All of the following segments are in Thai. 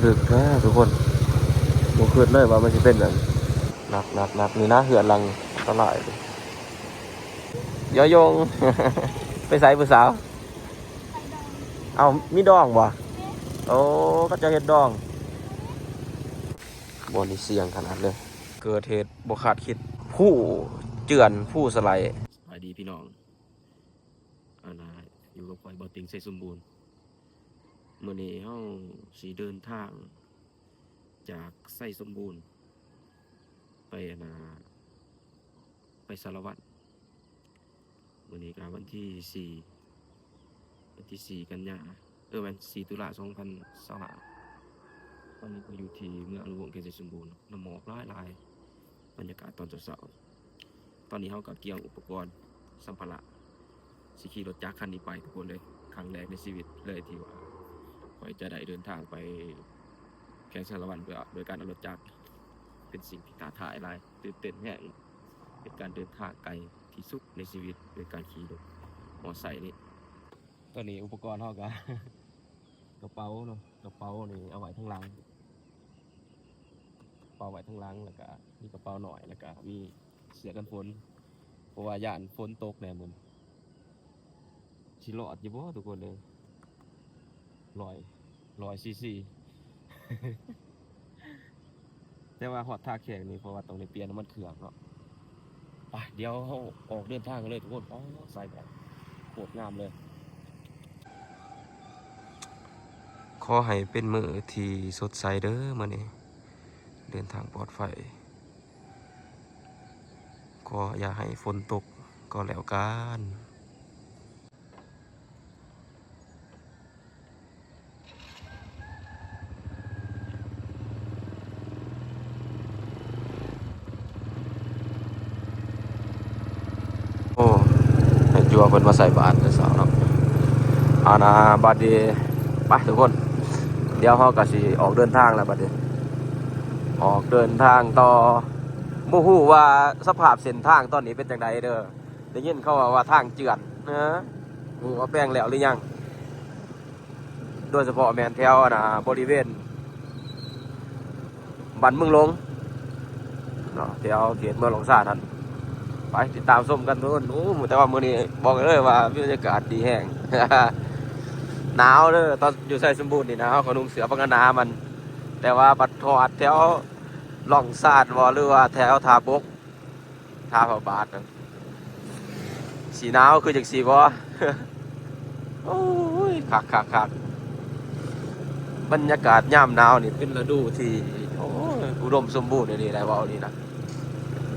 ดึกนะทุกคนบ่คิดเลยว่ามันจะเป็นแบบหนักนี่นะเหือนหลังตลาดยอยง ไปใส่ผู้สาวเอามีดองบ่โอ้ก็จะเฮ็ดดองบนนี้เสียงขนาดเลยเกิดเหตุบ่คาดคิดผู้เจือนผู้สไลด์สวัสดีพี่น้องอยู่กับข่อยบ่ติงใส่สมบูรณ์มื้อนี้เฮาสิเดินทางจากไส่สมบูรณ์ไปไปสารวัตรมื้อนี้ก็วันที่4กันยาวัน4ตุลา2025ตอนนี้ก็อยู่ที่เมืองหลวงเขตไส่สมบูรณ์น้ำหมอกหลายบรรยากาศตอนเช้าตอนนี้เฮาก็เกี่ยวอุปกรณ์สัมภาระสิขี่รถจักรคันนี้ไปทุกคนเลยครั้งแรกในชีวิตเลยที่ว่าข่อยจะได้เดินทางไปแข่งสารวัตรโดยการเอารถจักรเป็นสิ่งที่ท้าทายหลายตื่นเต้นแฮงเป็นการเดินทางไกลที่สุดในชีวิตโดยการขี่รถมอไซค์นี่ตอนนี้อุปกรณ์เฮาก็ กระเป๋าเนาะกระเป๋านี่เอาไว้ทั้งหลังกระเป๋าไว้ทั้งหลังแล้วก็มีกระเป๋าหน่อยแล้วก็มีเสื้อกันฝนเพราะว่าย่านฝนตกแน่มึงสิรอดอยู่บ่ทุกคนเลยลอยซีซี แต่ว่าฮอดท่าแข่งนี่เพราะว่าต้องได้เปลี่ยนน้ำมันเครื่องเนาะไปเดี๋ยวเฮาออกเดินทางกันเลยทุกคนใส่แบบโคตรงามเลยขอให้เป็นมื้อที่สดใสเด้อมื้อนี้เดินทางปลอดภัยก็อย่าให้ฝนตกก็แล้วกันโอ้ให้จัวเพิ่นมาใส่บาตรแต่เช้าเนาะบัดนี้ไปทุกคนเดี๋ยวเฮาก็สิออกเดินทางแล้วบัดนี้ออกเดินทางต่อบ่ฮู้ว่าสภาพเส้นทางตอนนี้เป็นจังไดเด้อได้ยินเขาว่าทางเจือนนะฮู้ว่าแปลงแล้วหรือยังโดยเฉพาะแม่นแถวบริเวณบ้านเมืองหลวงเนาะแถวเขตเมืองหลวงซ่านั่นไปติดตามชมกันทุกคนแต่ว่ามื้อนี้บอกเลยว่าบรรยากาศดีแห้ง หนาวเด้อตอนอยู่ไส่สมบูรณ์นี่นะเขานุ่งเสื้อปังกะนามันแต่ว่าบัดทอดแถวล่องซาดหรือว่าแถวทาบกทาพระบาทนะสีหนาวคือจังสีบ่ โอ้ยคักบรรยากาศยามหนาวนี่เป็นฤดูที่โอ้ยอุดมสมบูรณ์นี่ได้บ่นี่นะ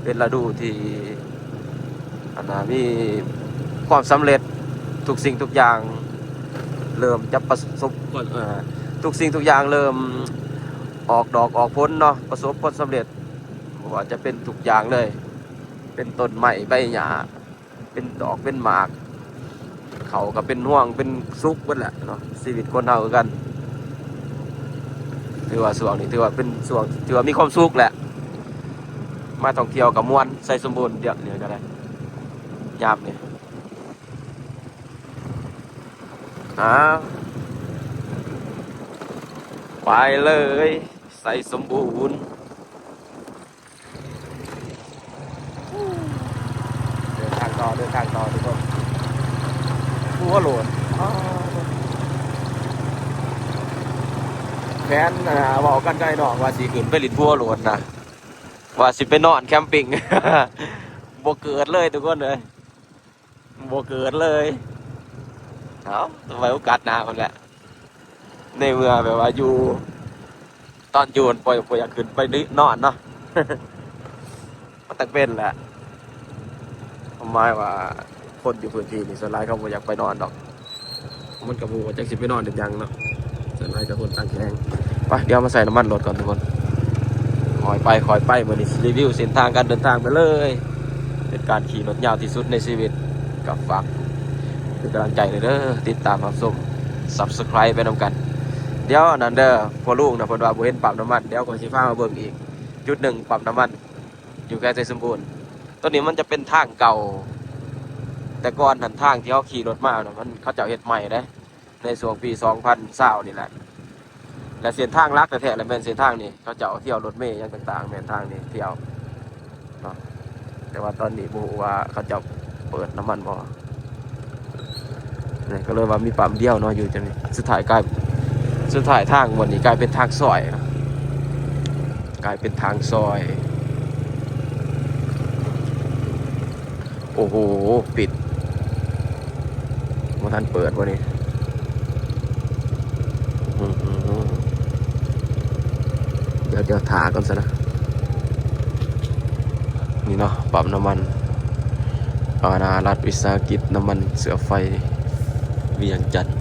เป็นฤดูที่มีความสำเร็จทุกสิ่งทุกอย่างเริ่มจะประสบทุกสิ่งทุกอย่างเริ่มออกดอกออกผลเนาะประสบผลสำเร็จว่าจะเป็นทุกอย่างเลยเป็นต้นไม้ใบหญ้าเป็นดอกเป็นหมากเขาก็เป็นห่วงเป็นซุกเบิดแหละเนาะชีวิตคนเฮากันถือว่าช่วงนี้ถือว่าเป็นช่วงถือว่ามีความสุขแหละมาท่องเที่ยวกับม่วนใส่สมบูรณ์เดี๋ยวก็ได้ยามนี่ไปเลยใส่สมบูรณ์เดินทางต่อทุกคนหัวโหลดแม้นบอกกันไกลหนองว่าสิขึ้นไปลินหัวโหลดนะว่าสิไปนอนแคมปิ้ง บ่เกิดเลยทุกคนเลยบ่เกิดเลยเอาไว้โอกาสหน้าคนแหละในเมื่อแบบว่าอยู่ตอนอยู่ปล่อยอยากขึ้นไปนอนเนาะ มันต้องเป็นแหละทำไมว่าคนอยู่พื้นที่นี่ส่วนหลายเขาบ่อยากไปนอนดอกมันกับหมู่ว่าจักสิไปนอนเด็ดยังเนาะส่วนหลายกับคนต่างแข่งไปเดี๋ยวมาใส่น้ำมันรถก่อนทุกคนคอยไปเหมือนรีวิวเส้นทางการเดินทางไปเลยเป็นการขี่รถยาวที่สุดในชีวิตกับฝากเป็นกำลังใจเลยเด้อติดตามรับชม Subscribe ไปนำกันเดี๋ยวนั่นเด้อพอลูกนะเพิ่นว่าบ่เห็นปั๊มน้ำมันเดี๋ยวก็สิพามาเบิ่งอีกจุดหนึ่งปั๊มน้ำมันอยู่ใกล้ไส่สมบูรณ์ต้นนี้มันจะเป็นทางเก่าแต่ก่อนหันทางที่เขาขี่รถมาเนาะมันเขาเจ้าเฮ็ดใหม่เด้ในช่วงปี2020นี่แหละ และเส้นทางลักแต่แท้และแม่นเส้นทางนี่เขาเจ้าเที่ยวรถเมล์อย่างต่างๆแม่นทางนี่เที่ยวเนาะแต่ว่าตอนนี้บ่ฮู้ว่าเขาเจ้าเปิดน้ำมันบ่นี่ก็เลยว่ามีปั๊มเดียวเนาะอยู่จังนี้สุดท้ายทางวันนี้กลายเป็นทางซอยเนาะกลายเป็นทางซอยโอ้โหปิดบ่ทันเปิดวันนี้เดี๋ยวถาก่อนซะนะนี่เนาะปั๊มน้ำมันอาณารัฐวิสาหกิจน้ำมันเสือไฟเวียงจันทน์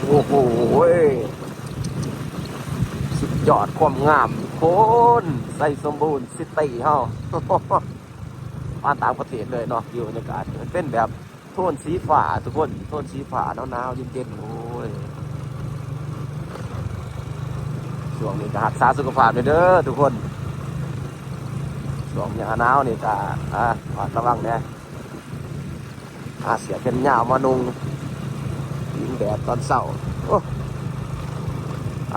โอ้โหสุดยอดความงามโคนใส่สมบูรณ์ซิตี้เฮามาต่างประเทศเลยเนาะอยู่บรรยากาศเป็นแบบโทนสีฟ้าทุกคนโทนสีฟ้าหนาวๆเย็นๆโอ้ยช่วงนี้ก็รักษาสุขภาพด้วยเด้อทุกคนช่วงหน้าหนาวนี่ก็ระวังนะเสียเป็นหญ้ามานุงยิงแดดตอนเช้า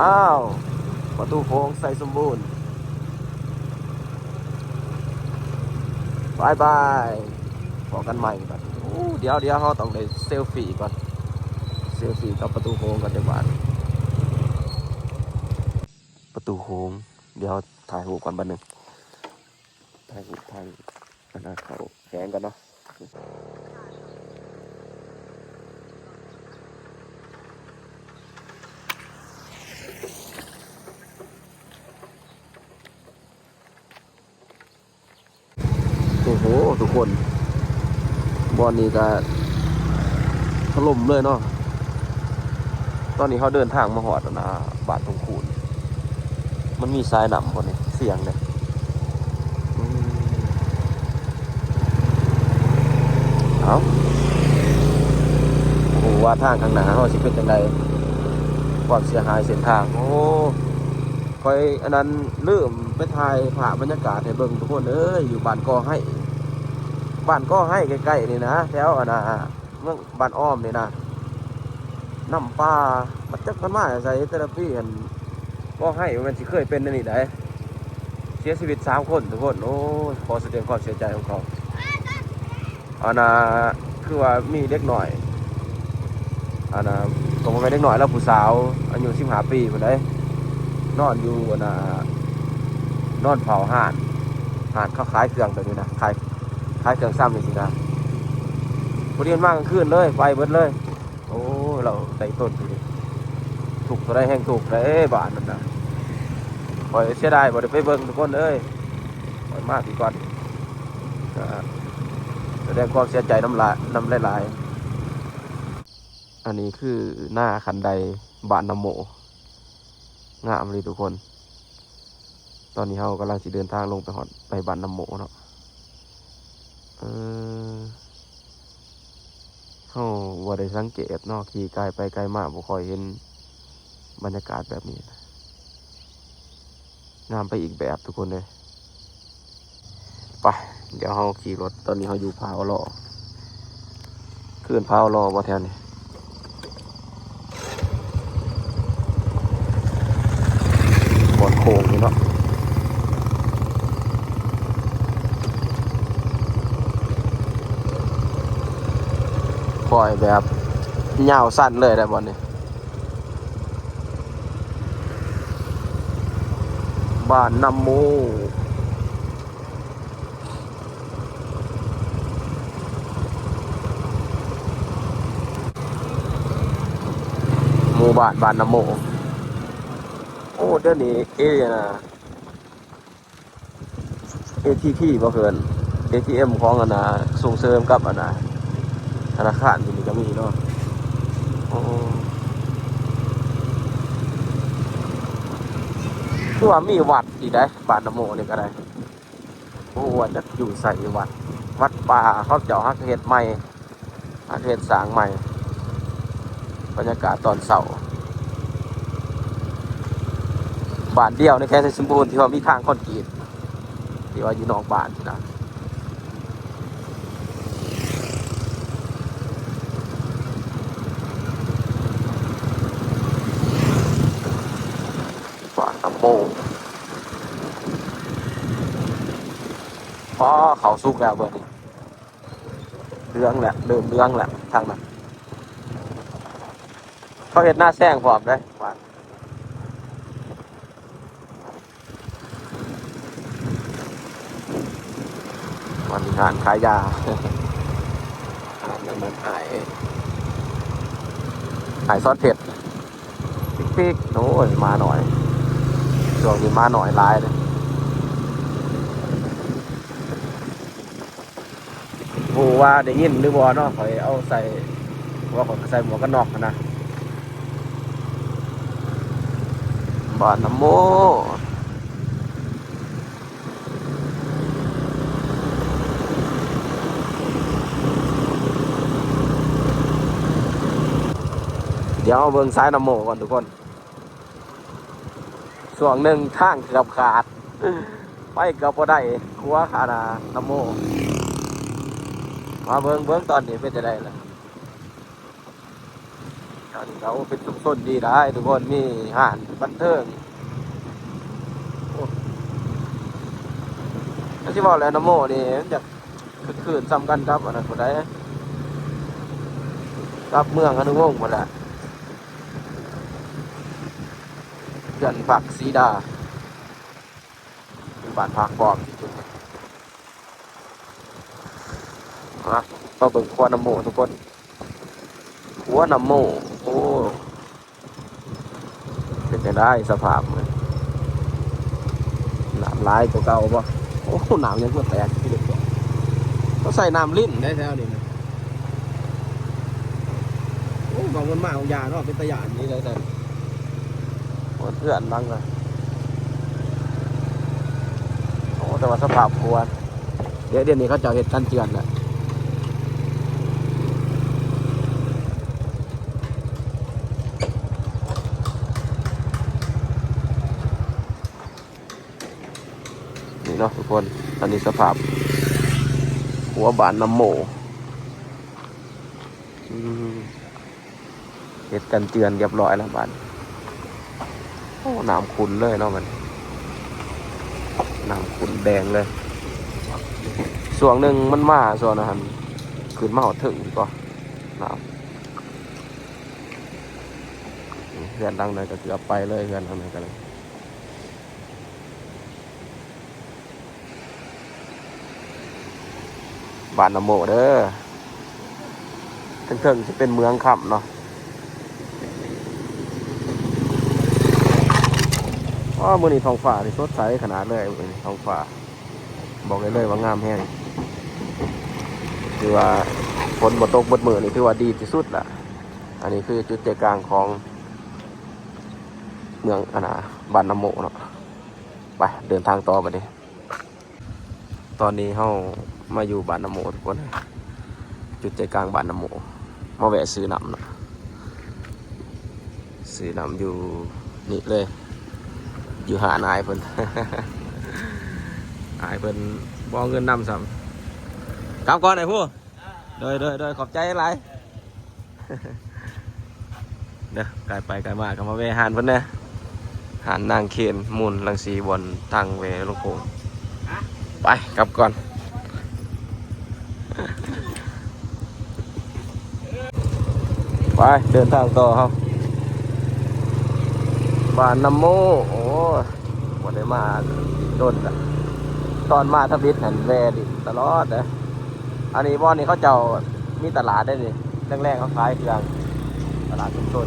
อ้าวประตูโค้งใส่สมบูรณ์บายบายพอกันใหม่ก่อนเดี๋ยวเราต้องได้เซลฟี่ก่อนเซลฟี่กับประตูโค้งกันจังหวัดประตูโค้งเดี๋ยวถ่ายรูปก่อนบัดนึงถ่ายรูปนะเขาแข่งกันเนาะโอ้โหทุกคนบอลนี้ก็ถล่มเลยเนาะตอนนี้เขาเดินทางมาหอดนะบาดตรงคูนมันมีทรายหนำบนนี้เสียงเลยเอาโอ้โหว่าทางข้างหน้าเขาสิเป็นยังไงความเสียหายเส้นทางโอ้คอยอันนั้นลืมไปถ่ายภาพบรรยากาศให้เบิ่งทุกคนอยู่บ้านก็ให้ใกล้ๆนี่นะแถวเมืองบ้านอ้อมนี่นะน้ำปลามันจักมันมาใส่เทอราปีกันก็ให้มันสิเคยเป็นนี่ได้เสียชีวิต3 คนทุกคนโอ้ขอแสดงความเสียใจของเขาคือว่ามีเด็กหน่อยก็บ่แม่นเด็กหน่อยแล้วผู้สาวอายุ15 ปีพุ่นได้นอนอยู่นอนเผาห่านเขาขายเครื่องแบบนี้นะขายเครื่องซ้ำนี่สินะผู้เรียนมากกลางคืนเลยไปเบิดเลยโอ้เราใส่ต้นถูกตัวได้แห้งถูกเลยบ้านนั่นนะปล่อยเสียดายบ่ได้ไปเบิ่งทุกคนเลยปล่อยมากดีก่อนแสดงความเสียใจน้ำลายอันนี้คือหน้าคันไดบ้านน้ำโมงามเลยทุกคนตอนนี้เรากำลังจะเดินทางลงไปบ้านน้ำโมเนาะเขาบ่ได้สังเกตเนาะขี่ไกลไปไกลมาบ่ค่อยเห็นบรรยากาศแบบนี้นะงามไปอีกแบบทุกคนเลยไปเดี๋ยวเราขี่รถตอนนี้เราอยู่พาวรอขึ้นพาวรอบ่แถวนี้บนโค้งนี่เนาะปล่อยแบบยาวสั้นเลยได้บอลนี่บ้านน้ำโมหมู่บ้านน้ำโมโอ้เดี๋ยวนี้ATP บ่เกิน ATM ของส่งเสริมกับธนาคารที่นี่ก็มีเนาะคือว่ามีวัดอีกได้บ้านน้ำโมนี่ก็ได้โอ้ว่าจะอยู่ใส่วัดป่าเขาเจาะฮักเฮ็ดใหม่ฮักเฮ็ดสร้างใหม่บรรยากาศตอนเช้าบ้านเดียวในแค่สมบูรณ์ที่ว่ามีทางคอนกรีตที่ว่าอยู่นอกบ้านที่นะ โมพอเขาสุกแล้วเบอร์นี้เรื่องแหละเริ่มเรื่องแหละทางนั้นเขาเห็นหน้าแซงพร้อมได้วันงานขายยามันขายซอสเผ็ดปิ๊กโอ้ยมาหน่อยช่วงนี้มาหน่อยลายเลยบูว่าได้ยินหรือบอเนาะข่อยเอาใส่ว่าข่อยใส่หมวกกันน็อกนะบ้านน้ำโมเดี๋ยวเบิ่งซ้ายน้ำโมก่อนทุกคนส่วนหนึ่งทางเกือบขาดไปเกือบพอได้กลัวขาดน้ำโมมาเบิ่งตอนนี้เป็นจะได้ล่ะตอนนี้เขาเป็นชุมชนดีได้ทุกคนมีห้านบันเทิงถ้าที่บอกแล้วน้ำโมนี่จะคืนซ้ำกันครับอันนั้นคนใดรับเมืองอนุวงศ์หมดแหละเขื่อนผักสีดาเป็นบ้านพักบอกจุดๆมาต่อเบิ่งครัวน้ำโมทุกคนครัวน้ำโมโอ้เป็นจะได้สภาพเลยน้ำลายตัวเก่าป่ะโอ้น้ำยังเพิ่งแตกที่เด็กเขาใส่น้ำลิ้นได้แถวนี้นะโอ้บางคนมาเอายาเนาะเป็นตะยานนี้เลยแต่เพื่อนบ้างเลยโอ้แต่ว่าสภาพครัวเดี๋ยวนี้เขาจะเห็ดกันเจือนแหละนี่เนาะทุกคนตอนนี้สภาพหัวบานน้ำโมเห็ดกันเจือนเรียบร้อยแล้วบานโอ้น้ำขุ่นเลยเนาะมันน้ำขุ่นแดงเลยส่วนหนึ่งมันมาส่วนนั้นขึ้นมาหอดถึงก็น้ำเพื่อนดังเลยก็เกือบไปเลยเพื่อนทำไมกันเลยบ้านน้ำโมเด้อถึงจะเป็นเมืองค่ำเนาะว่ามือนี้ท้องฟ้าที่สดใสขนาดเลยมือนี้ท้องฟ้าบอกเลยว่างามแห้งคือว่าฝนบ่ตกบดมือนี่ถือว่าดีที่สุดละอันนี้คือจุดใจกลางของเมืองบ้านน้ำโมเนาะไปเดินทางต่อไปดิตอนนี้เฮามาอยู่บ้านน้ำโมทุกคนจุดใจกลางบ้านน้ำโมมาแวะซื้อน้ำนะซื้อน้ำอยู่นี่เลยอยู่หานายเพิ่น นายเพิ่นบ่เงินนำซ้ำกลับก่อนไอ้ผู้โดยขอบใจหลาย เด้อไกลไปไกลมาก็มาแวะหานเพิ่นนะหานนางเคนมูลรังสีบนทางเวลงโขงไปกลับก่อน ไปเดินทางต่อครับบ้านน้ำโมโอ้วันนี้มาโดนตอนมาทบิดเห็นแวดิตลอดเลยอันนี้บ่อนนี้เขาเจ้ามีตลาดได้เลยแรกๆเขาขายเครื่องตลาดชุมชน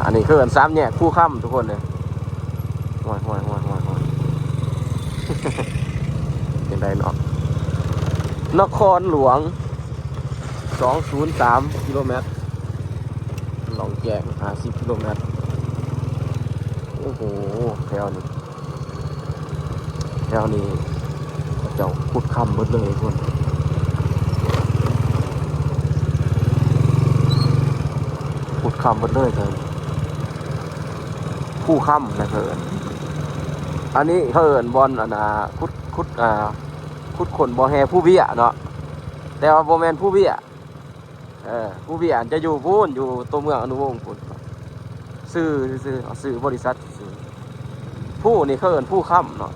อันนี้คือเอิ้น3แยกคู่ค่ำทุกคนเลยห่วยเป็นไรเนาะนครหลวง203กิโลเมตรหนองแจง50กิโลเมตรโอ้โหแถวนี้เจ้าขุดค่ำหมดเลยทุกคนขุดค่ำหมดเลยเลยคู่ค่ำนะเอิญอันนี้เขาเอิญบอลขุดขนบ่อแฮผู้เบี้ยเนาะแต่ว่าโบแมนผู้เบี้ยผู้เบี้ยจะอยู่พูนอยู่ตัวเมืองอนุวงศ์พูนซื้อบริษัทซื้อผู้นี่เขาเอิญผู้ค่ำเนาะ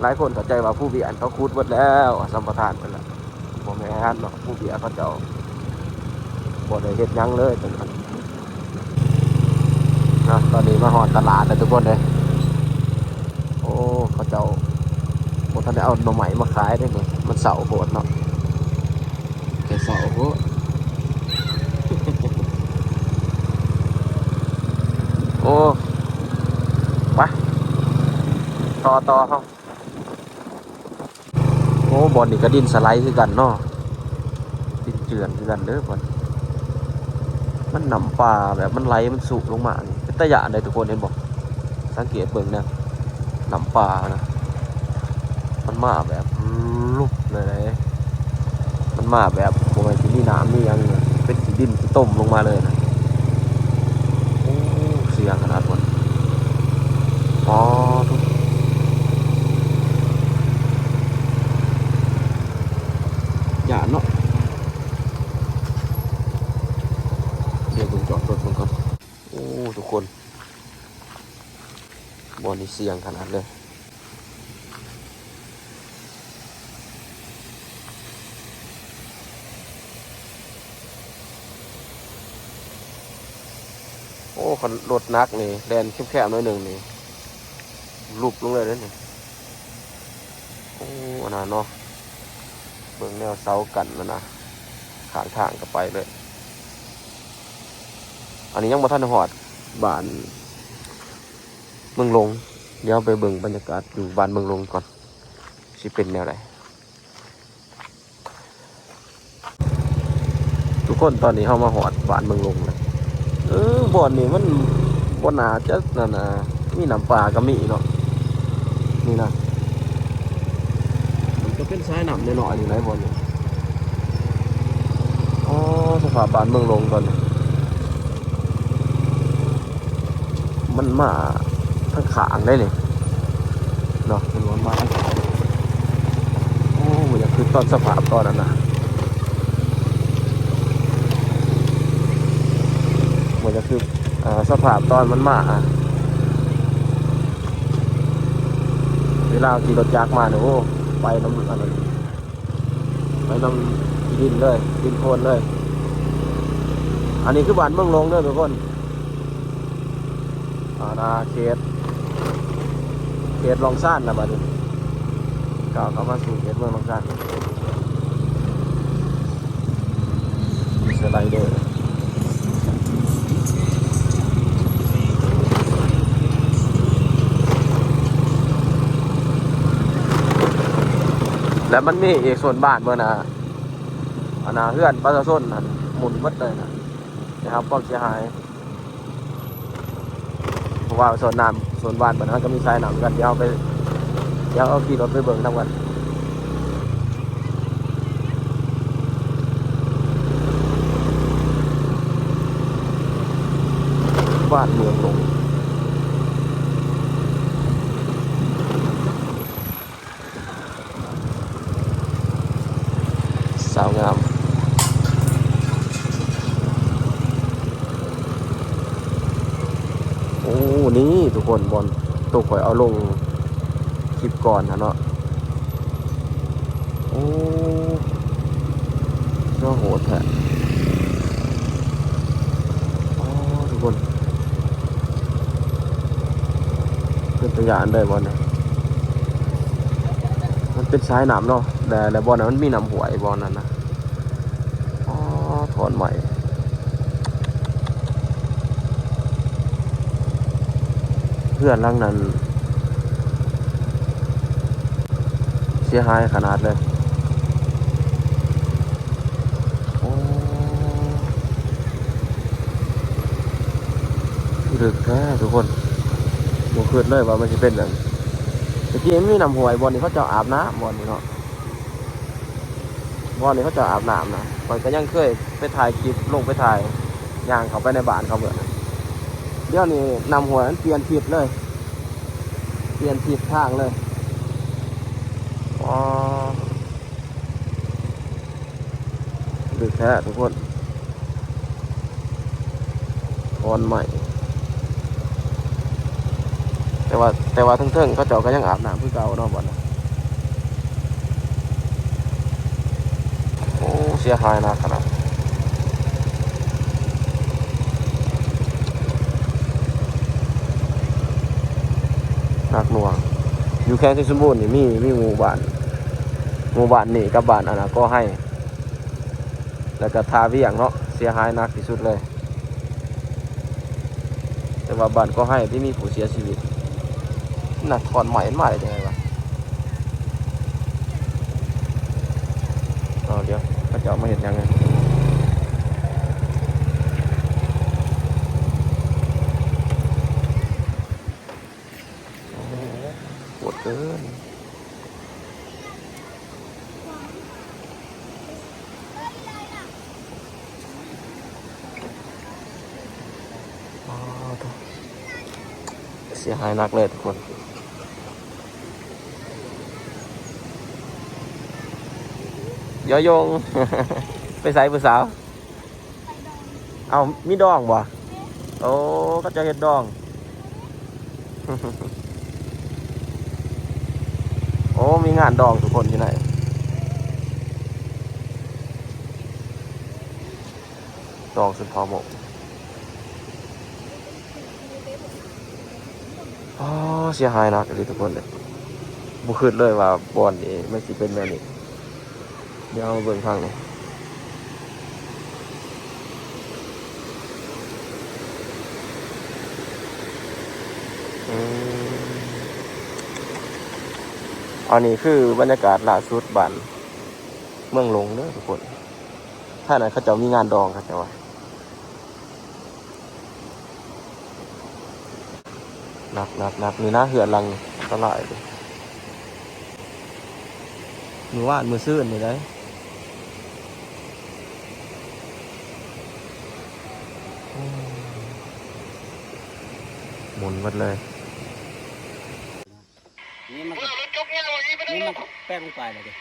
หลายคนเข้าใจว่าผู้เบี้ยเขาขุดหมดแล้วสัมปทานไปแล้วโบแมนเนาะผู้เบี้ยเขาเจ้าบ่ได้เฮ็ดหยังเลยตอนนั้นนะตอนนี้มาฮอดตลาดแล้วทุกคนเลยโอ้เขาเจ้าบ่ทันได้เอาหน่อไม้มาขายได้เลยมันเสาโหดเนาะแต่เสาโหดโอ้ไปต่อเขาโอ้บอลนี่ก็ดินสไลด์คือกันเนาะดินเจือนคือกันเด้อบอลมันนำปลาแบบมันไหลมันสูบลงมาเป็นตะหยะเลยทุกคนเห็นบอกสังเกตเบิ่งนะนำปลานะมันมาแบบลุกเลยมันมาแบบโมยที่นี่น้ำนี่ยังเป็นสีดินที่ต้มลงมาเลยนะโอ้เสียงขนาดนั้นอ๋อทุกอย่าเนาะเดี๋ยวผมจอดรถมันก่อนโอ้ทุกคนบอลนี่เสียงขนาดเลยโอ้คันรถนักนี่แดนแคบๆหน่อยหนึ่งนี่ลุบลงเลยนี่โอ้อันนั้นเนาะเบิ่งแนวเสากันแล้วนะข้างทางก็ไปเลยอันนี้ยังบ่ทันหอดบ้านเมืองลงเดี๋ยวไปเบิ่งบรรยากาศอยู่บ้านเมืองลงก่อนสิเป็นแนวไหนทุกคนตอนนี้เข้ามาหอดบ้านเมืองลงเลยบ่อนนี่มันบ่หนาจะนั่นน่ะมีน้ำปลาก็มีเนาะนี่นะมันก็เป็นสายน้ำน้อยๆอยู่ไหนบ่อนนี่อ๋อสภาพบ้านเมืองลงตอนนี้มันมาทั้งขางได้เลยเนาะเป็นวันมาทั้งขางโอ้มันจะคือตอนสภาพตอนนั้นนะมันจะคือสภาพตอนมันมาเวลาขี่รถจักรมาเนี่ยโอ้ไปน้ำอะไรไปน้ำดินเลยดินโคลนเลยอันนี้คือบ้านเมืองลงเด้อทุกคนเขตลองซ่านนะบัดนี้ก้าวเข้ามาสู่เขตเมืองลองซ่านสไลเดอร์แล้วมันมีเอกส่วนบ้านเมื่อนะเฮือนประชาชนนะหมุนหมดเลยนะครับความเสียหายเพราะว่าส่วนน้ำส่วนบ้านมันก็มีสายน้ำกันเดี๋ยวเอาขี่รถไปเบิ่งทั้งวันบ้านเมืองลงสาวงามโอ้นี่ทุกคนบอลตัวข่อยเอาลงคลิปก่อนนะเนาะโอ้ก็โหดแท้ทุกคนเป็นตัวอย่างได้บอลเนี่ยมันเป็นสายน้ำเนาะแต่บอลนั้นมันมีน้ำหวยบอลนั้นนะอ๋อถอนใหม่ พื่อนหลังนั้นเสียหายขนาดเลยโอ้ลึกแท้ทุกคนบ่คิดเลยว่ามันจะเป็นแบบตะกี้มันมีน้ำห้วยบ่อนนี่เขาเจ้าอาบน้ำบ่อนนี่เนาะบ่อนนี่เขาเจ้าอาบน้ำนะข้อยก็ยังเคยไปถ่ายคลิปลงไปถ่ายย่างเขาไปในบ้านเขาเบิดเดี๋ยวนี้น้ำห้วยมันเปลี่ยนทิศเลย เปลี่ยนทิศทางเลยอ๋อดึกแท้ทุกคนตอนใหม่แต่ว่าทั้งเทิงเขาเจ้าก็ยังอาบน้ำคือเก่าเนาะบ่นะโอ้เสียหายหนักขนาดหนักหน่วงอยู่แค่ที่สมบูรณ์นี่มีหมู่บ้านนี่กับบ้านอันนั้นก็ให้แล้วก็ทาเวียงเนาะเสียหายหนักที่สุดเลยแต่ว่าบ้านก็ให้ที่มีผู้เสียชีวิตหนักถอนใหม่ได้ยังไงวะเดี๋ยวเขาจะมาเห็นยังไงปวดเกินเสียหายหนักเลยทุกคนยอยง ไปใส่ผู้สาวเอามีดองบ่โอ้ก็จะเห็ดดอง โอ้มีงานดองทุกคนที่ไหนดองสุดพอหมกอ๋อเสียหายหนักเลยทุกคนเลยบุคืดเลยว่าบอลนี่มันสิเป็นแบบนี้เดี๋ยวเอามาเบิ่งข้างนี้อันนี้คือบรรยากาศล่าสุดบ้านเมืองหลงเด้อทุกคนถ้าไหนเขาจะมีงานดองครับแต่ว่าหนักนี่นะเหือนลังตลาดเลยมือว่านมือซื่นนี่ได้หมุนหมดเลยนี่มันก็แป้งลงไปเลยดิ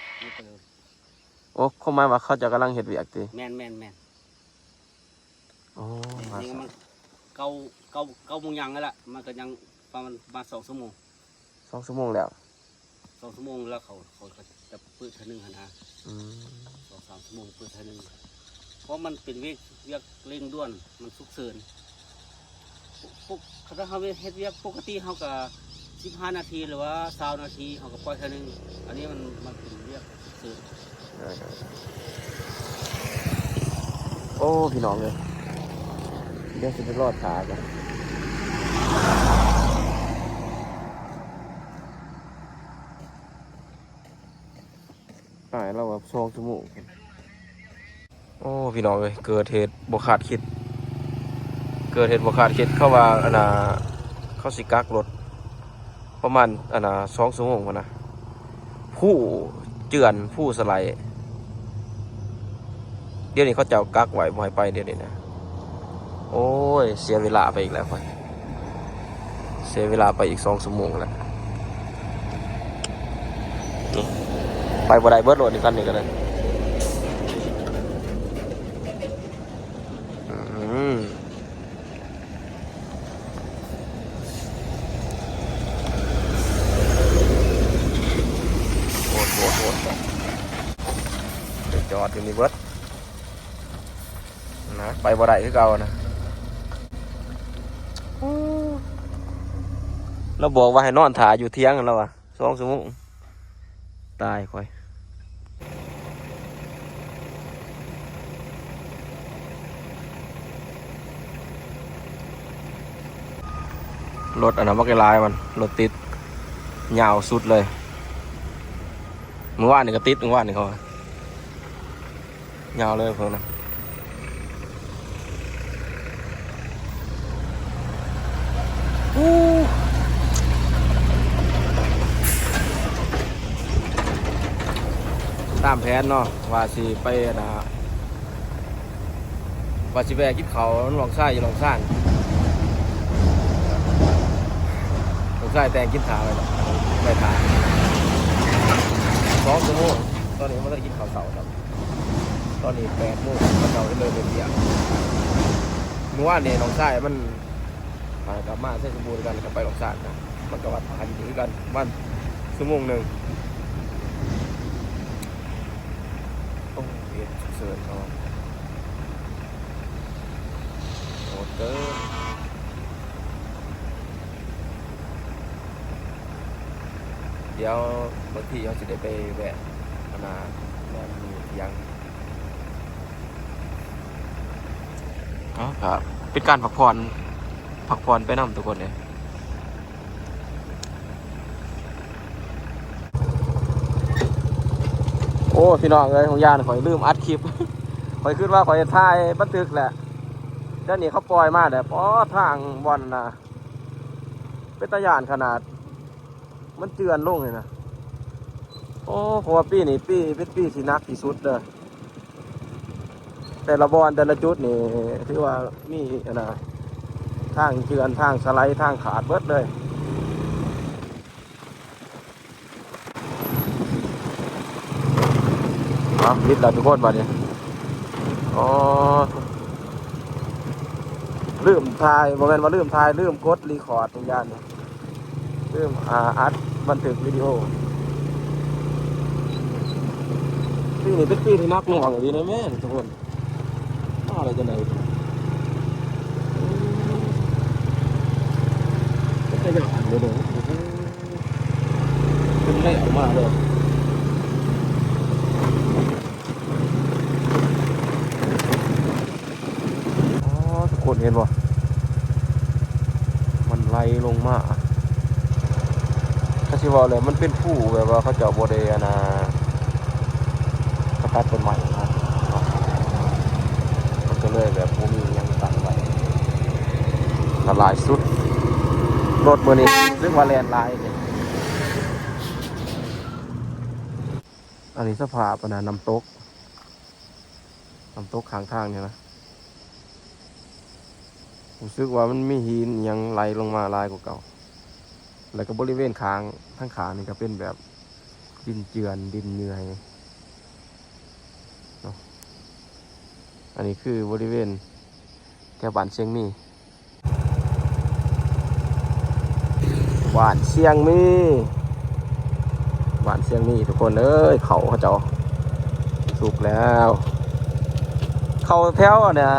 โอ้เขาหมายว่าเขาจะกำลังเห็ดเวียกตีแมนโอ้นี่มันเกาโมงยังแล้วล่ะมันก็ยังประมาณ2 ชั่วโมง2 ชั่วโมงแล้ว2 ชั่วโมงแล้วเขาจะเปิดทีนึงนะ2-3 ชั่วโมงเปิดทีนึงเพราะมันเป็นเวียกเร่งด่วนมันฉุกเฉินถ้าเขาเฮ็ดเวียกปกติเขาก็15 นาทีหรือว่า20 นาทีเขาก็ปล่อยทีนึงอันนี้มันเป็นเวียกฉุกเฉินโอ้พี่น้องเลยเดี๋ยวจะไปรอดขากันเราแบบ2 ชั่วโมงโอ้พี่น้องเลยเกิดเหตุบ่คาดคิดเข้าว่าเข้าสิกักรถประมาณ2 ชั่วโมงวะนะผู้เจือนผู้สไลด์เดี๋ยวนี้เขาจะกักไว้บ่ให้ไปเดี๋ยวนี้นะโอ้ยเสียเวลาไปอีกแล้วค่อยเสียเวลาไปอีก2 ชั่วโมงแล้วไปบ่ได้เบิดรถนี่คันนี้ก็ได้โหดจอดอยู่นี่เบิดนะไปบ่ได้คือเก่านะเราบอกว่าให้นอนถ่ายอยู่เที่ยงกันแล้ววะ2 ชั่วโมงตายค่อย รถอันนั้นบักไลายมันรถติดยาวสุดเลยเมื่อวานนี่ก็ติดเมื่อวานนี่เขายาวเลยเพิ่นนะตามแผนเนาะว่าสิไปนะว่าสิแวะกินเขาลองไส้อยู่ลองสร้างลองไส้แต่งกินขาไปแล้วไม่ทาน2 ชั่วโมงตอนนี้ไม่ได้กินข้าวเสาร์ครับตอนนี้8 โมงข้าวเสาร์เลยเป็นเที่ยงเมื่อวานนี่ลองไส้มันกลับมาเส้นสมบูรณ์กันกับไปลองสร้างนะมันก็วัดผ่านอยู่กันวัน1 ชั่วโมงโอ้ยเสิร์ฟเขาโหดเกินเดี๋ยวบางทีเขาจะได้ไปแวะนาแบบมียังครับเป็นการพักผ่อนไปนำทุกคนเลยโอ้พี่น้องเลยของยานข่อยลืมอัดคลิป ข่อยขึ้นว่าข่อยจะถ่ายบันทึกแหละเดี๋ยวนี้เขาปล่อยมาแต่เพราะทางบอลนะเป็นตะยานขนาดมันเจือนลงเลยนะโอ้เพราะว่าปีนี้เป็นปีที่นักที่สุดเลยแต่ละบอลแต่ละจุดนี่ที่ว่ามีนะทางเจือนทางสไลด์ทางขาดเบิดเลยมิดแล้วทุกคนมาเนี่ยอ๋อลืมถ่ายโมเมนต์ว่าลืมถ่ายลืมกดรีคอร์ดทุกอย่างลืมอัดบันทึกวิดีโอปีนี้เป็นปีที่นักหน่วงอย่างนี้นะแม่ทุกคนอะไรจะไหนเป็นขยะเลยเด้อเป็นไม่ออกมาเลยทุกคนเห็นป่ะมันไหลลงมาถ้าชิวาเลยมันเป็นผู้แบบว่าเขาเจาะโบเดนะสกัดต้นใหม่นะมันก็เลยแบบมียังตั้งไว้ละลายสุดรถมือนี้ซึ่งว่าแลนลายเนี่ยอันนี้สภาพนะน้ำตกข้างทางเนี่ยนะผมรู้สึกว่ามันมีหินยังไหลลงมาลายกว่าเก่าแล้วก็บริเวณข้างทั้งขานี่ก็เป็นแบบดินเจือนดินเหนื่อยเนาะอันนี้คือบริเวณแถวบ้านเชียงมีบ้านเชียงมีทุกคนเอ้ยเขาเจ้าสุกแล้วเขาแถวเนี่ย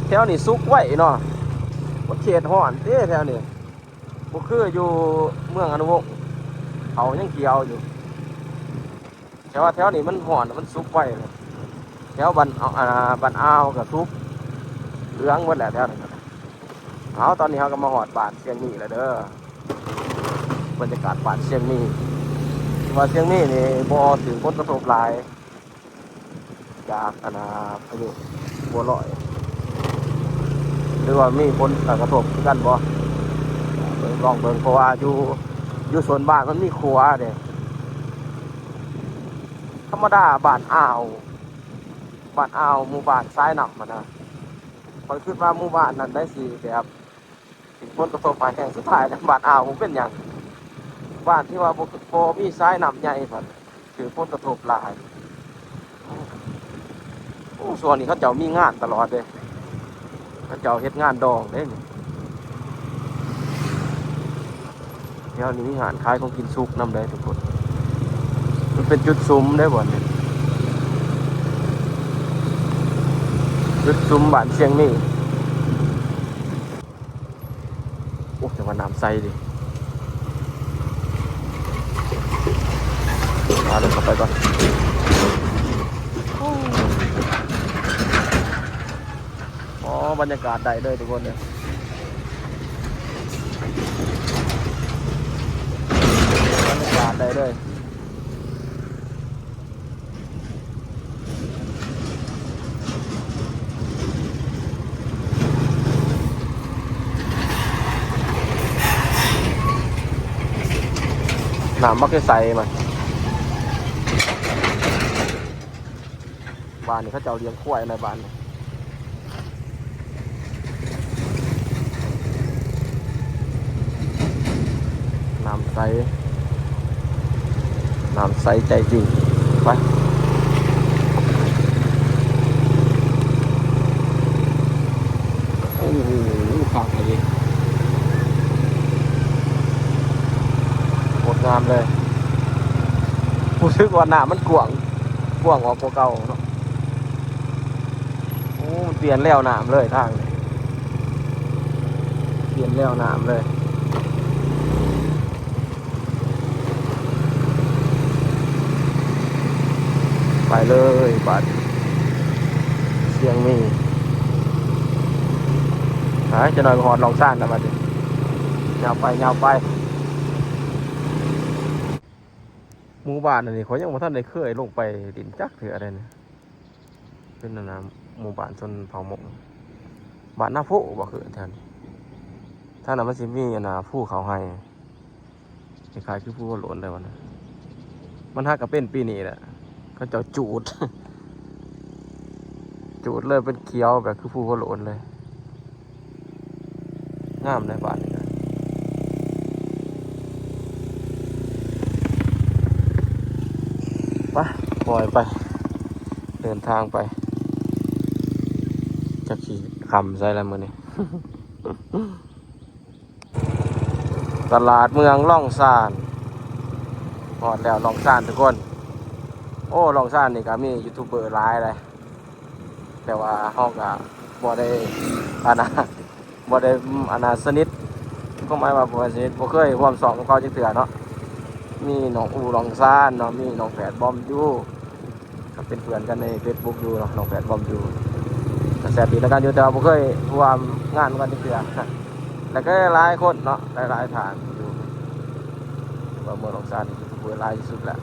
แถวนี่สุกไว้เนาะว่าเขตห่อนเด้แถวนี่บ่คืออยู่เมืองอนุวงศ์เขายังเกี่ยวอยู่แต่ว่าแถวนี้มันห่อนมันสุกไว้เลยแถวบันอ้าวกับสุกเหลืองหมดแหละแถวนั้นเอาตอนนี้เขาก็มาหอดบ้านเชียงมีแล้วเด้อบรรยากาศบ้านเชียงมีว่าเชียงมีนี่บ่ถึงผลกระทบหลายจากพายุบัวลอยหรือว่ามีผลกระทบกันบ่ลองเบิ่งเพราะว่าอยู่ส่วนบ้านมันมีครัวเด้ธรรมดาบ้านอ่าวหมู่บ้านซ้ายหนักมันนะพอคิดว่าหมู่บ้านนั้นได้สิแบบถึงผลกระทบมาแห่งสุดท้ายนะบ้านอ่าวผมเป็นอย่างบ้านที่ว่าบ่มีซ้ายหนักใหญ่แบบถือผลกระทบหลายโอ้ส่วนนี้เขาเจ้ามีงานตลอดเลยเขาเจ้าเฮ็ดงานดองเด้เดี๋ยวนี้มีอาหารขายของกินซุกนำได้ทุกคนมันเป็นจุดซุ้มได้บ่เนี่ยจุดซุ้มบ้านเชียงนี่โอ้แต่ว่าน้ำใสดิมาเลยเข้าไปก่อนอ๋อบรรยากาศได้เลยทุกคนเนี่ย บาทได้เลยน้ำมักจะใส่มันบ้านนี้เขาจะเอาเลี้ยงควายในบ้านนี่น้ำใสใจจริงไปโอ้โหขาดเลยหมดงามเลยรู้สึกว่าน้ำมันกว้างออกกว่าเก่าเนาะโอ้เปลี่ยนแล้วน้ำเลยทางเลยเปลี่ยนแล้วน้ำเลยไปเลยบัดเสียงมีหาจะหน่อยหอดลองซ่านนะบัดยาวไปหมู่บ้านอันนี้เขายังบ่ทันได้เคยลงไปดินจักเถื่ออะไรเนี่ยเป็นนะหมู่บ้านชนเผ่ามงบ้านหน้าผู้บ่คือแทนถ้านั้นมันสิมีอันน่ะผู้เขาให้คล้ายๆคือผู้หลนได้วันนั้นมันฮักก็เป็นปีนี้แหละเขาเจ้าจูด เลยเป็นเขียวแบบคือผู้โหลนเลยงามในบ้านนี่นะไปปล่อยไปเดินทางไปจะขี่คำใส่อะไรมือนี่ ตลาดเมืองล่องซานหอดแล้วล่องซานทุกคนโอ้ล่องซานนี่ก็มียูทูบเบอร์หลายเลยแต่ว่าห้องก็บ่ได้อานาสนิทก็หมายว่าบ่สนิทบ่เคยร่วมสองกับเขาจักเทื่อเนาะมีน้องอูหลองซานเนาะมีน้องแฝดบอมอยู่ก็เป็นเพื่อนกันใน Facebook อยู่เนาะน้องแฝดบอมอยู่ก็แซ่บดีแล้วกันอยู่แต่ว่าบ่เคยร่วมงานกันจักเทื่อแล้วก็หลายคนเนาะหลายทางอยู่ว่าเมืองหลองซานนี่ยูทูบเบอร์หลายที่สุดแหละ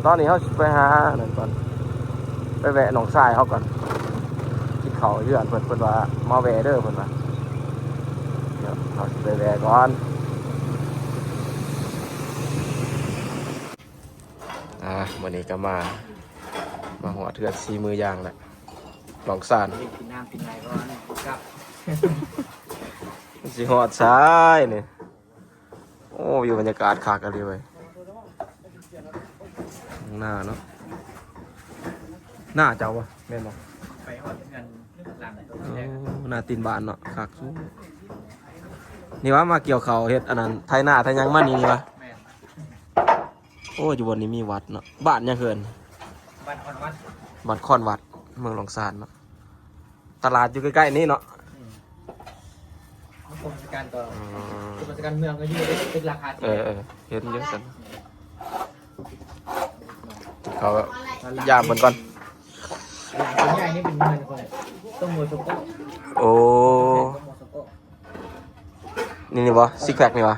ตอนนี้เฮาสิไปหานั่นก่อนไปแวะหนองทรายเขาก่อนกินเขาเยื่อนเพิ่นว่ามาแวะเด้อเพิ่นว่าเดี๋ยวเราไปแวะก่อนวันนี้ก็มาหัวเทือดซีมือย่างแหละหนองซาน กินน้ำกินไหนก่อนครับ สิหอดซ้ายนี่โอ้อยู่บรรยากาศคักกันเลยเว้ยหน้าเนาะหน้าเจ้าวะแม่นบ่ ไปหอดเงินหลังตัวแรก หน้าตีนบานเนาะคักสู้นี่ว่ามาเกี่ยวเขาเฮ็ดอันนั้นไทยหน้าไทยยังมันนี่วะ แม่น โอ้อยู่บนนี้มีวัดเนาะบ้านยังเขิน บ้านวัด บ้านคอนวัดเมืองหลองซานเนาะตลาดอยู่ใกล้ๆนี่เนาะ กรมการต่อกิจการเมืองก็ยืดเป็นราคา เห็นเยอะกันเขายามเหมือนก่อน ตัวใหญ่นี่เป็นเงินคนต้องมวยสก๊อก โอ้นี่วะซิกแพคนี่วะ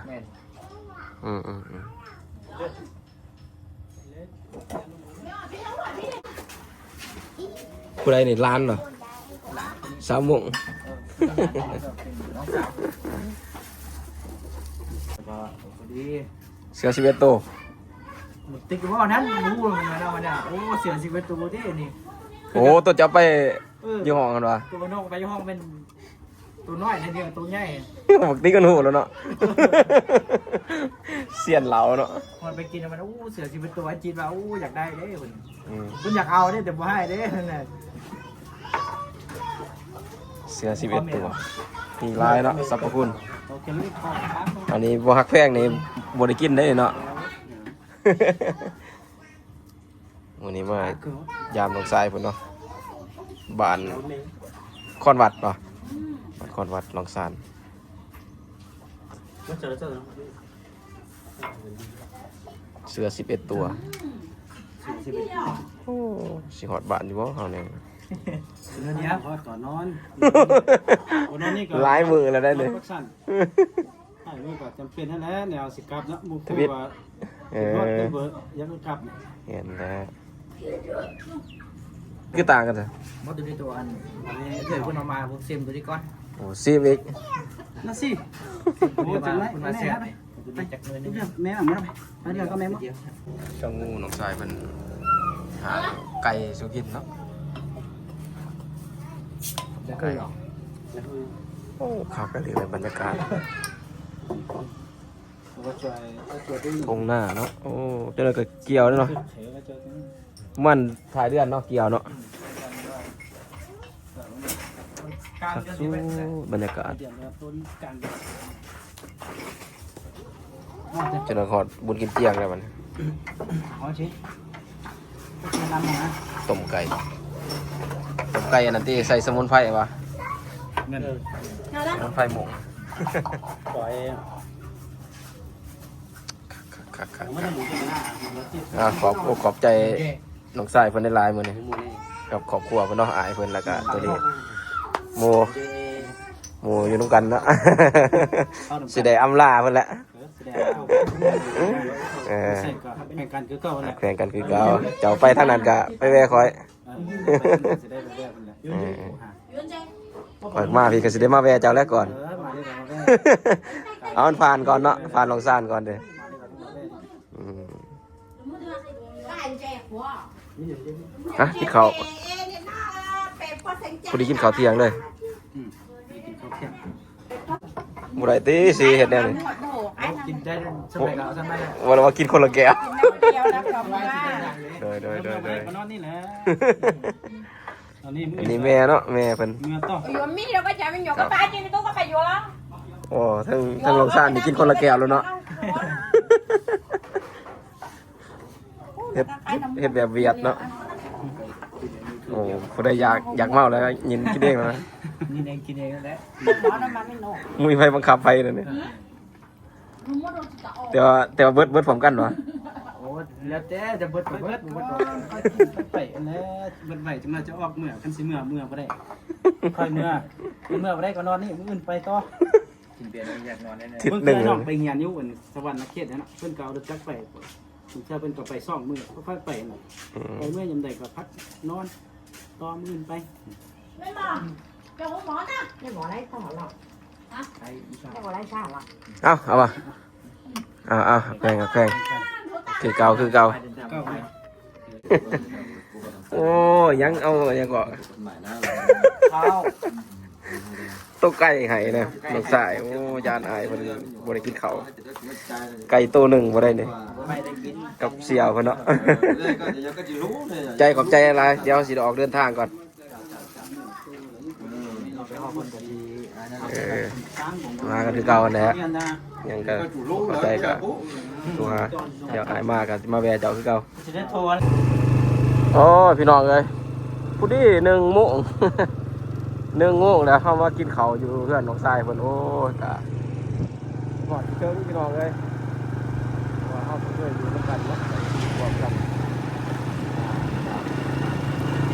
ผู้ใดนี่ร้านเหรอสามโมงเสือ11ตัว ติ๊กว่านั้นรู้เลยนะวันนี้โอ้เสียชีวิตตัวที่นี่ โอ้ตัวจะไปยี่ห้อกันวะ ตัวนอกไปยี่ห้องเป็นตัวน้อยนั่นเดียวตัวใหญ่ บอกตีกันหูแล้วเนาะ เสียนเหลาเนาะ คนไปกินมันเสียชีวิตตัวจีนว่าอยากได้เด้คุณอยากเอาเด้แต่บ่ให้เด้นั่นแหละ เสือ11ตัวมีลายเนาะสรรพคุณ โอเคลูกขอครับ อันนี้บ่ฮักแพงนี่บ่ได้กินได้เนาะ วันนี้มายามลงทรายพุ่นเนาะบ้านคอนวัดป่ะบ้านคอนวัดลองซานเสือ11ตัวโอ้สิฮอดบ้านอยู่บ่เฮาเนี่ย เนี้ยพอต่อนอน หลายมือแล้วได้เลย นี่ก็จำเป็นนั่นแหละแนวสิกลับเนาะบุกคู่ว่า เอ รอด อ เบิดยังกลับ เห็นแล้วคือต่างกันเหรอ มดดูที่ตัวอันนี้เดี๋ยวคุณเอามาผมเซมดูที่ก้อน โอ้ซีวิก นั่นสิโอ้จังไร คุณ แม่ มาเสีย ไป ดูดีจากเงิน เดี๋ นี่ ยวแม่มาไปไปเดี๋ยวก็แม่มา ช่องงูหนองทรายมันหาไก่สุกินเนาะ จะเคยหรอ โอ้ขับกันเลยบรรยากาศ ว่าช่วยช่วยด้วย ตรงหน้าเนาะโอ้เจ้าเลยก็เกี่ยวด้วยเนาะ เฉยก็ช่วย มันถ่ายเดือนเนาะเกี่ยวเนาะ การ ขับ เงิน สู้ ที่เป็น บรรยากาศ เดี๋ยวต้นกลาง เจนขอดบุญกินเจียงเลยมัน อ๋อชิแนะนำนะ ต้มไก่อันนั้นที่ใส่สมุนไพรวะ เงิน สมุนไพรหมู ปล่อย คัก ไม่ได้หมูเป็นหน้า ขอบใจน้องทรายเพิ่นได้หลายมื้อนี้ หมูนี่ กับครอบครัวเพิ่นเนาะอายเพิ่นแล้วก็ตัวนี้หมูอยู่นํกันเนาะ สิได้อำลาเพิ่นแหละ แสดงเอา เออ ใส่ก็แข่งกันคือเก่าแหละ แข่งกันคือเก่าเจ้าไปทางนั้นก็ไปแวะคอย จะได้แบบนี้ คอยมาพี่ก็สิได้มาแวะเจ้าแล้วก่อน มาได้แบบนี้ เอามันผ่านก่อนเนาะผ่านลองซ่านก่อนเด้ออืมฮะกินข้าวพอดีกินข้าวเที่ยงเลยบ่ได้ติสิเฮ็ดแนวนี้ กินได้สมัยเราสมัยเรา ว่ากินคนละแก้ว เดียวนะขอบคุณมาก โดย นอนนี่แหละตอนนี้ อันนี้แม่เนาะแม่เพิ่น เงินต้อง อยู่มีเราก็จะไม่อยู่ก็ตายจริงตู้ก็ไปอยู่แล้ว โอ้ทั้งลองซ่านนี่กินคนละแก้วแล้วเนาะเฮ็ดแบบเวียดเนาะโอ้ผู้ใดอยากเมาแล้วยินกินเองแล้วนะ นี่เองกินเองแหละ หมอน้ำมันไม่โน่ มุ้ยไฟบังคับไฟนั่นนี่แต่ว่าเบิดพร้อมกันวะ โอ้แล้วแต่จะเบิดไปแล้วเบิดไหวจะมาจะออกเมื่อคันสิเมื่อบ่ได้ค่อยเมื่อบ่ได้ก็นอนนี่มื้ออื่นไปต่อ กินเบียร์อยากนอนแน่ ทิศ เพิ่น ห เค นึ่ง ยน้องไปเฮียนอยู่อั่นสวรรค์เขตนั่นน่ะเพิ่นก็เอารถจักรไปผมเชื่อเพิ่นก็ไปซ่องมื้อค่อยไปน่ะไปเมื่อยามใดก็พักนอนต่อมื้ออื่นไป ไม่มาเจ้าหมอนะไม่หมอไรต่อหรอก ๆไอ้อีสาน ไม่หมอไรชาหรอก เอาป่ะเอาแข่งคือเก่า เก้า โอ้ยังเอายังก็ ข้าว ตัวไก่ไห้นะลูกสายโอ้ยานอายเพิ่นบ่ได้กินข้าวไก่ตัวหนึ่งบ่ได้นี่ ไม่ได้กิน กับเสี่ยวเพิ่นเนาะ ใจขอบใจอะไรเดี๋ยวสิออกเดินทางก่อน ไปฮอดเพิ่นก็ดี มากันคือเก่าแหละ เรียนนะ ยังก็ขอบใจก็ตัวหาเดี๋ยวอายมากันมาแวะเจ้าคือเก่า สิได้โทร โอ้ยพี่น้องเอ้ยผู้ดี1 โมง 1 โมงแล้วเข้ามากินข้าวอยู่เพื่อนน้องชายเพิ่นโอ้ยกะกอดเจอพี่น้องเอ้ยว่าเฮาเพื่อนอยู่ด้วยกันเนาะบอกกัน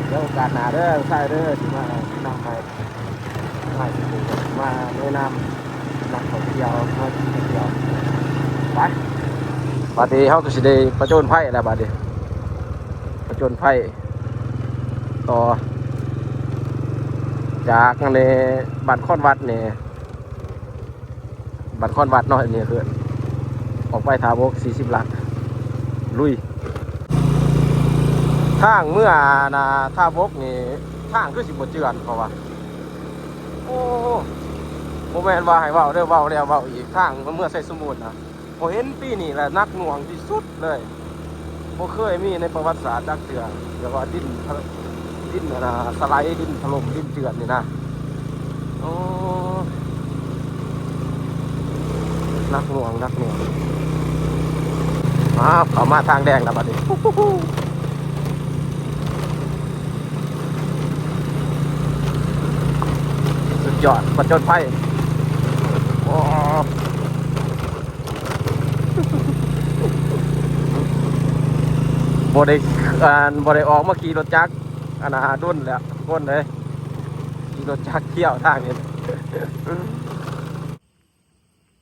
เดี๋ยวโอกาสหน้าเด้อน้องชายเด้อสิมานำไปมาแนะนำนักท่องเที่ยวมากินเที่ยวไปบัดนี้เฮาก็สิได้ประจนภัยแล้วบัดนี้ประจนภัยต่อจากในบัตรค้อนวัดเนี่ยบัตรค้อนวัดเนาะนี่คือออกไปทาบก40 หลักลุยทางเมื่อนาท่าบกนี่ทางคือสิบ่เจือนเพราะว่าโอ้โมแมนว่าให้เว้าเด้อเว้าแล้วเว้าอีกทางเมื่อใส่สมุนนะบ่เห็นปีนี้แหละนักหน่วงที่สุดเลยบ่เคยมีในประวัติศาสตร์จักเทื่อเรียกว่าดินนะสไลด์ดินถล่มดินเจือนนี่นะโอ้นักหน่วงเข้ามาทางแดงแล้วบัดนี้สุดยอดประจนภัยโอ้บ่ได้ออกมาขี่รถจักรอันนาดุนแล้วทุกคนเลยขี่รถจักรเที่ยวทางนี้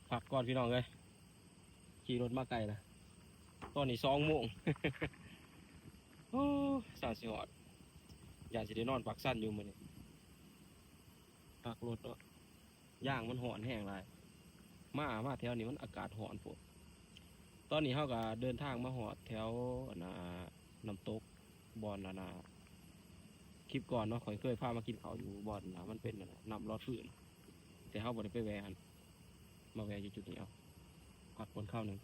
ผักก่อน อนพี่น้องเลยขี่รถมาไกลนะตอนนี้2 โมง โอ้สาสิหอดอยากจะได้นอนปักสั้นอยู่มื้อนี้ปักรถเนาะย่างมันหอนแห้งหลายมาแถวนี้มันอากาศหอนปวดตอนนี้เขาก็เดินทางมาหอดแถวน้ำตกบอนคลิปก่อนเนาะข่อยเคยพามากินข้าวอยู่บอนมันเป็นน้ำรอดฟืนแต่เขาบ่ได้ไปแวะมาแวะอยู่จุดนี้เอาพักบนข้าวหนึ่ง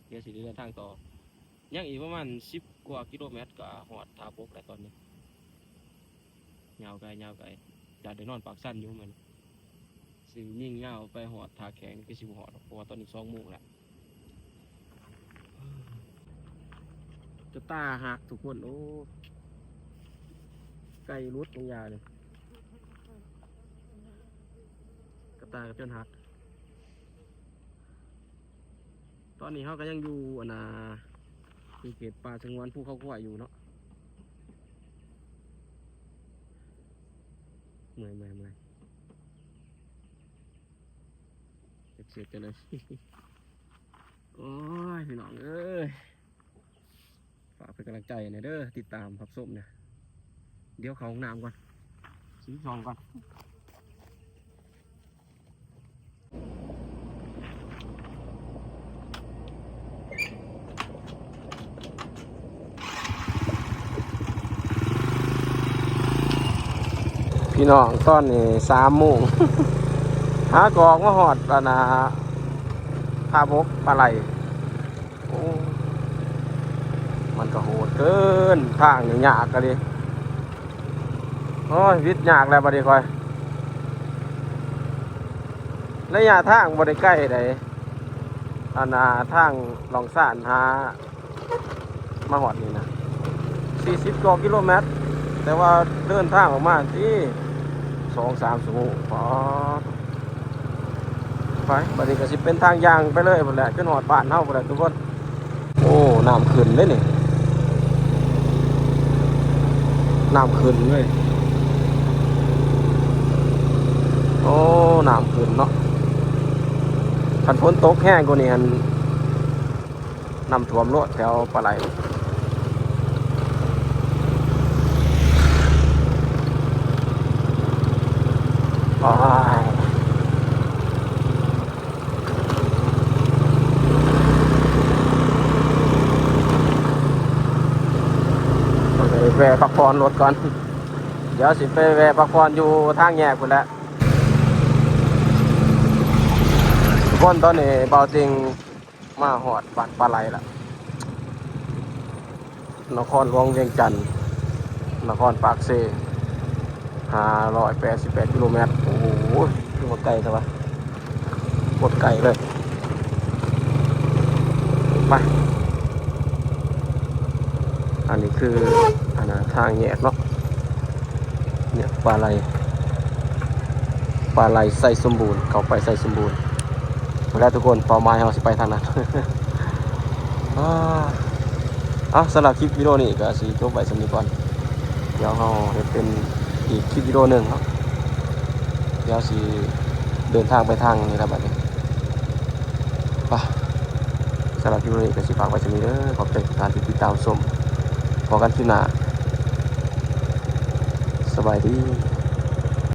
เดี๋ยวสิเดินทางต่อยังอีกประมาณ10 กว่ากิโลเมตรก็หอดท่าบกแล้วตอนนี้ยาวไกลอยากได้นอนปากสั้นอยู่มันสิยิ่งยาวไปหอดท่าแข็งก็สิบหอดเพราะว่าตอนนี้2 โมงแล้วจะตาหักทุกคนโอ้ไก่รุดตรงยาเลยกระตากับจนหักตอนนี้เขาก็ยังอยู่ที่เขตป่าสงวนภูเขาควายอยู่เนาะเมื่อยเสร็จเลย โอ้ยพี่น้องเอ้ยฝากเป็นกำลังใจหน่อยเด้อติดตามพับส้มเนี่ยเดี๋ยวเข้าห้องน้ำก่อนซื้อซองก่อนพี่น้องตอนนี้3 โมง หากองมาหอดท่าบกปลาไหลโอ้มันก็โหดเกินทางนี่ยากกันดิโอ้ยวิทย์ยากแล้วบัดนี้ค่อยระยะทางบ่ได้ใกล้ใดทางลองซ่านหามาหอดนี่นะ40 กว่ากิโลเมตรแต่ว่าเดินทางออกมาที่2-3 ชั่วโมงพอไปบัดนี้ก็สิเป็นทางยางไปเลยหมดแหละจนหอดบ้านเฮาหมดแหละทุกคนโอ้น้ำขึ้นเลยนี่น้ำขึ้นเลยโอ้น้ำขึ้นเนาะคันฝนตกแห้งกว่านี้น้ำท่วมรถแถวปลาไหลไปแวะพักผ่อนรถก่อนเดี๋ยวสิไปแวะพักผ่อนอยู่ทางแยกพุ่นแหละทุกคนตอนนี้เบาจริงมาหอดบ้านปลาไหลละนครหลวงเวียงจันทน์นครปากเซ่588 กิโลเมตรโอ้โหคือหมดไกลใช่ปะหมดไกลเลยไปอันนี้คือทางแยกเนาะเนี่ยปลาไหลใส่สมบูรณ์เขาไปใส่สมบูรณ์มาแล้วทุกคนเป้าหมายเราสิไปทางนั้นสำหรับคลิปวิดีโอนี้ก็สิจบไว้สำนี้ก่อนเดี๋ยวเราจะเป็นอีกคลิปวิดีโอหนึ่งเนาะเดี๋ยวสิเดินทางไปทางนี้แล้วบัดนี้ไปสำหรับคลิปวิดีโอนี้ก็สิฝากไว้สำนี้เด้อขอบใจทุกท่านที่ติดตามชมพอกันคลิปหน้าสบายดี